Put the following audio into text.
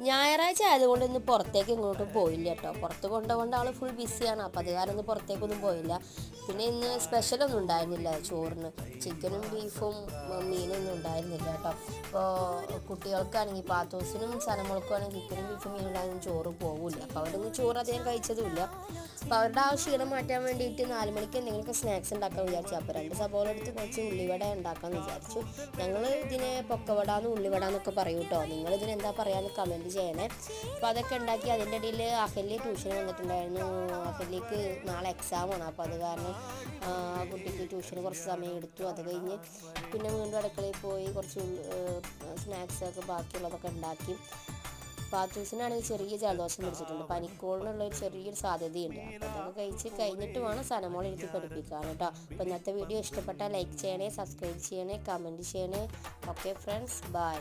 ഞായറാഴ്ച ആയതുകൊണ്ട് ഇന്ന് പുറത്തേക്ക് ഇങ്ങോട്ടും പോയില്ല കേട്ടോ. പുറത്ത് കൊണ്ടുപോകേണ്ട ആൾ ഫുൾ ബിസിയാണ്. അപ്പോൾ അത് കാരണം ഇന്ന് പുറത്തേക്കൊന്നും പോയില്ല. പിന്നെ ഇന്ന് സ്പെഷ്യലൊന്നും ഉണ്ടായിരുന്നില്ല ചോറിന്. ചിക്കനും ബീഫും മീനൊന്നും ഉണ്ടായിരുന്നില്ല കേട്ടോ. അപ്പോൾ കുട്ടികൾക്കാണെങ്കിൽ പാത്തോസിനും സനമോൾക്കും ആണെങ്കിൽ ചിക്കനും ബീഫും മീനുണ്ടായിരുന്നു ചോറ് പോകില്ല. അപ്പോൾ അവരൊന്നും ചോറ് അധികം കഴിച്ചതുമില്ല. അപ്പോൾ അവരുടെ ആ ക്ഷീണം മാറ്റാൻ വേണ്ടിയിട്ട് 4 മണിക്ക് എന്തെങ്കിലുമൊക്കെ സ്നാക്സ് ഉണ്ടാക്കാൻ വിചാരിച്ചു. അപ്പോൾ 2 സബോള എടുത്ത് കുറച്ച് ഉള്ളിവട ഉണ്ടാക്കാമെന്ന് വിചാരിച്ചു. ഞങ്ങൾ ഇതിനെ പൊക്കവട എന്ന് ഉള്ളിവട എന്നൊക്കെ പറയും കേട്ടോ. നിങ്ങൾ ഇതിനെന്താ പറയാമെന്ന് കമൻറ്റ് ചെയ്യണേ. അപ്പോൾ അതൊക്കെ ഉണ്ടാക്കി. അതിൻ്റെ ഇടയിൽ അഹല്യ ട്യൂഷൻ വന്നിട്ടുണ്ടായിരുന്നു. അഹല്യക്ക് നാളെ എക്സാമാണ്. അപ്പോൾ അത് കാരണം ആ കുട്ടിക്ക് ട്യൂഷന് കുറച്ച് സമയം എടുത്തു. അത് കഴിഞ്ഞ് പിന്നെ വീണ്ടും അടുക്കളയിൽ പോയി കുറച്ച് സ്നാക്സൊക്കെ ബാക്കിയുള്ളതൊക്കെ ഉണ്ടാക്കി. പാത്തൂസിനാണെങ്കിൽ ചെറിയ ജലദോഷം പിടിച്ചിട്ടുണ്ട്. പനിക്കോളിനുള്ളൊരു ചെറിയൊരു സാധ്യതയുണ്ട്. അപ്പോൾ അതൊക്കെ കഴിഞ്ഞിട്ട് വേണം സനമോളെ ഇരുത്തി പഠിപ്പിക്കാൻ കേട്ടോ. അപ്പോൾ ഇന്നത്തെ വീഡിയോ ഇഷ്ടപ്പെട്ടാൽ ലൈക്ക് ചെയ്യണേ, സബ്സ്ക്രൈബ് ചെയ്യണേ, കമൻറ്റ് ചെയ്യണേ. Okay friends, by.